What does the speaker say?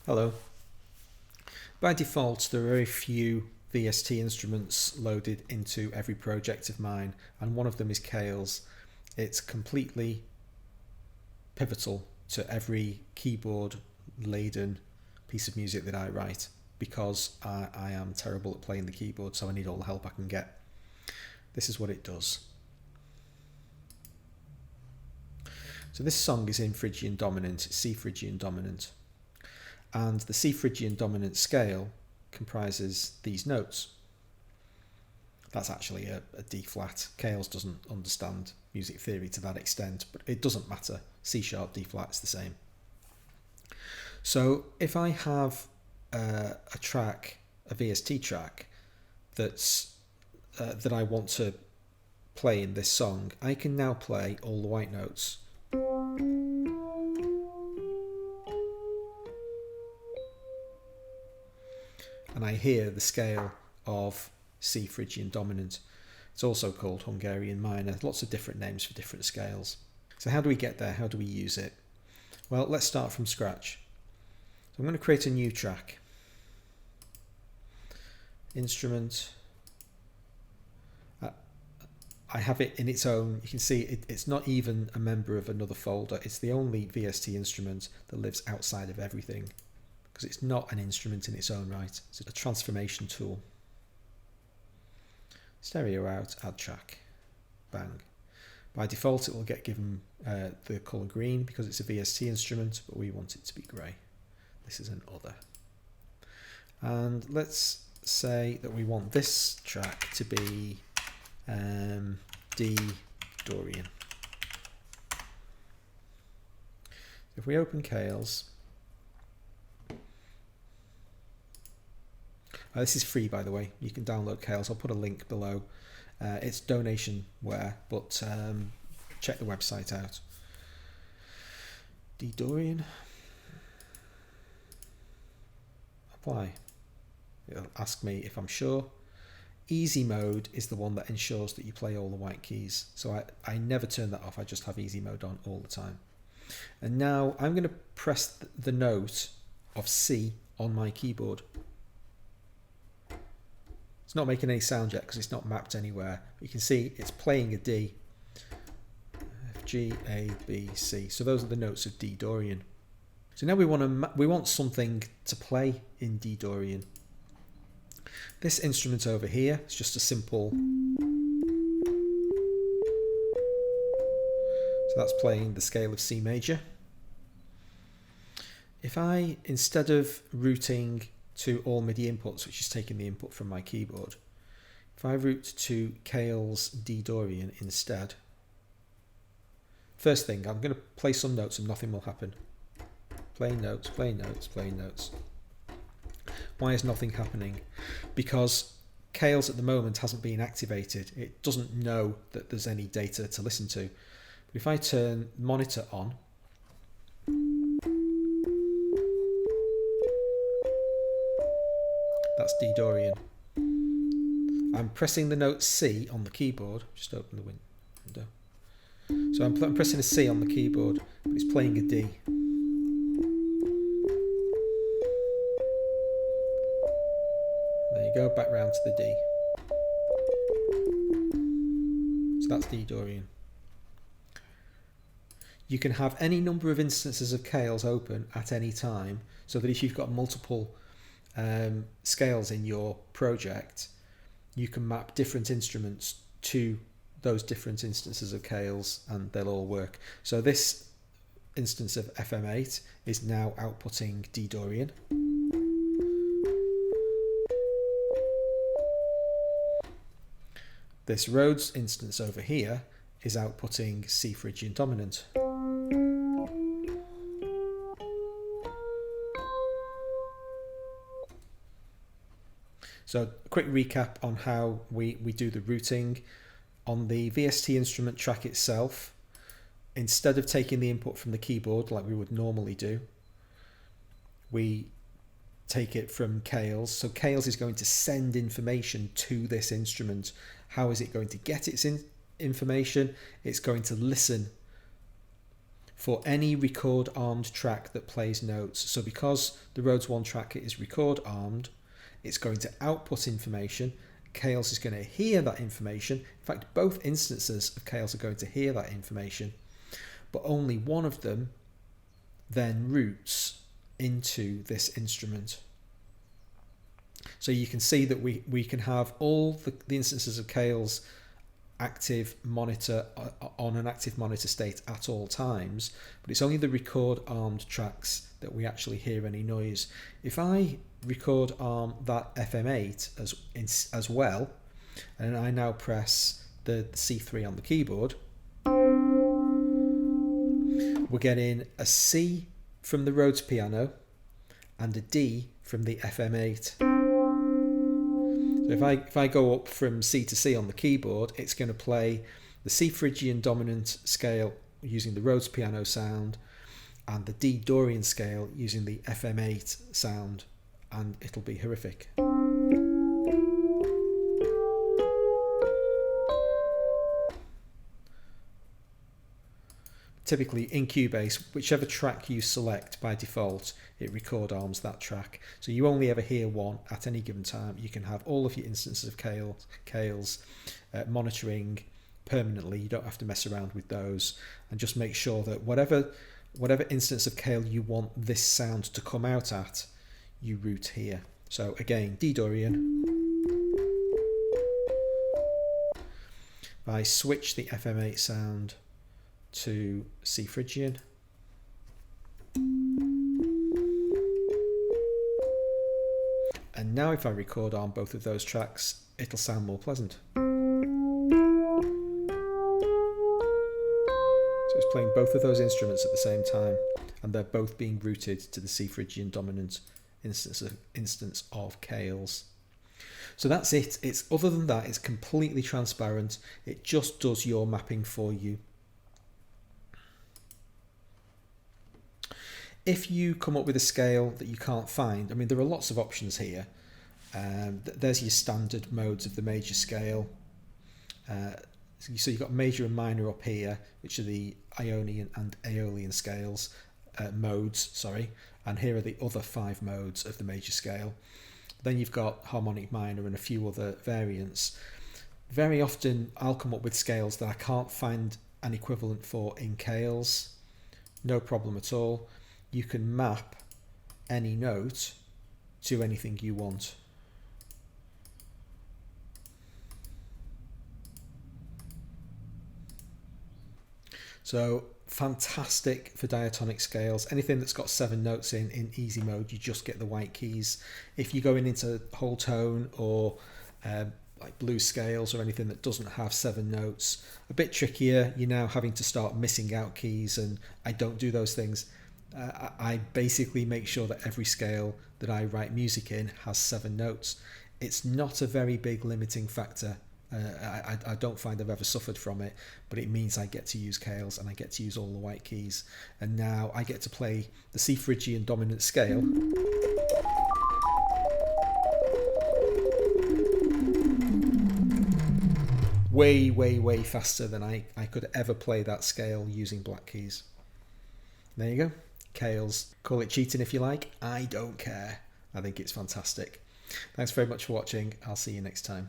Hello. By default, there are very few VST instruments loaded into every project of mine, and one of them is Cales. It's completely pivotal to every keyboard-laden piece of music that I write because I am terrible at playing the keyboard, so I need all the help I can get. This is what it does. So this song is in Phrygian dominant, it's C Phrygian dominant. And the C Phrygian dominant scale comprises these notes. That's actually a D flat. Cales doesn't understand music theory to that extent, but it doesn't matter. C sharp, D flat is the same. So if I have a track, a VST track, that I want to play in this song, I can now play all the white notes. And I hear the scale of C Phrygian dominant. It's also called Hungarian minor. Lots of different names for different scales. So how do we get there? How do we use it? Well, let's start from scratch. So I'm going to create a new track. Instrument. I have it in its own. You can see it's not even a member of another folder. It's the only VST instrument that lives outside of everything, because it's not an instrument in its own right. It's a transformation tool. Stereo out, add track, bang. By default it will get given the colour green because it's a VST instrument, but we want it to be grey. This is an other. And let's say that we want this track to be D Dorian. If we open Cales, this is free, by the way. You can download Cales. I'll put a link below. It's donationware, but check the website out. D Dorian. Apply. It'll ask me if I'm sure. Easy mode is the one that ensures that you play all the white keys. So I never turn that off. I just have easy mode on all the time. And now I'm going to press the note of C on my keyboard. It's not making any sound yet because it's not mapped anywhere. But you can see it's playing a D. F, G, A, B, C. So those are the notes of D Dorian. So now we want something to play in D Dorian. This instrument over here is just a simple. So that's playing the scale of C major. If I, instead of routing to all MIDI inputs, which is taking the input from my keyboard, if I route to Cales D Dorian instead, first thing, I'm going to play some notes and nothing will happen. Playing notes, playing notes, playing notes. Why is nothing happening? Because Cales at the moment hasn't been activated. It doesn't know that there's any data to listen to. But if I turn monitor on, that's D Dorian. I'm pressing the note C on the keyboard. Just open the window. So I'm pressing a C on the keyboard, but it's playing a D. There you go, back round to the D. So that's D Dorian. You can have any number of instances of Cales open at any time, so that if you've got multiple scales in your project, you can map different instruments to those different instances of Cales and they'll all work. So this instance of FM8 is now outputting D Dorian. This Rhodes instance over here is outputting C Phrygian dominant. So a quick recap on how we do the routing. On the VST instrument track itself, instead of taking the input from the keyboard like we would normally do, we take it from Cales. So Cales is going to send information to this instrument. How is it going to get its information? It's going to listen for any record armed track that plays notes. So because the Rhodes 1 track is record armed, it's going to output information. Chaos is going to hear that information. In fact, both instances of Chaos are going to hear that information, but only one of them then routes into this instrument. So you can see that we can have all the instances of Chaos active monitor on an active monitor state at all times, but it's only the record armed tracks that we actually hear any noise. If I record arm that FM8 as well, and I now press the C3 on the keyboard, we're getting a C from the Rhodes piano and a D from the FM8. So if I go up from C to C on the keyboard, it's going to play the C Phrygian dominant scale using the Rhodes piano sound and the D Dorian scale using the FM8 sound, and it'll be horrific. Typically in Cubase, whichever track you select by default, it record arms that track. So you only ever hear one at any given time. You can have all of your instances of Chaos monitoring permanently. You don't have to mess around with those, and just make sure that whatever instance of Chaos you want this sound to come out at, you route here. So again, D Dorian. If I switch the FM8 sound to C Phrygian, and now if I record on both of those tracks, it'll sound more pleasant. So it's playing both of those instruments at the same time, and they're both being routed to the C Phrygian dominant instance of Chaos. So that's it. It's other than that, it's completely transparent. It just does your mapping for you. If you come up with a scale that you can't find, I mean, there are lots of options here. There's your standard modes of the major scale. So you've got major and minor up here, which are the Ionian and Aeolian scales, modes, sorry. And here are the other 5 modes of the major scale. Then you've got harmonic minor and a few other variants. Very often I'll come up with scales that I can't find an equivalent for in Chaos. No problem at all. You can map any note to anything you want. So fantastic for diatonic scales. Anything that's got 7 notes in easy mode, you just get the white keys. If you're going into whole tone or like blues scales or anything that doesn't have 7 notes, a bit trickier. You're now having to start missing out keys, and I don't do those things. I basically make sure that every scale that I write music in has 7 notes. It's not a very big limiting factor. I don't find I've ever suffered from it, but it means I get to use Chaos and I get to use all the white keys. And now I get to play the C Phrygian dominant scale. Way, way, way faster than I could ever play that scale using black keys. There you go. Chaos. Call it cheating if you like. I don't care. I think it's fantastic. Thanks very much for watching. I'll see you next time.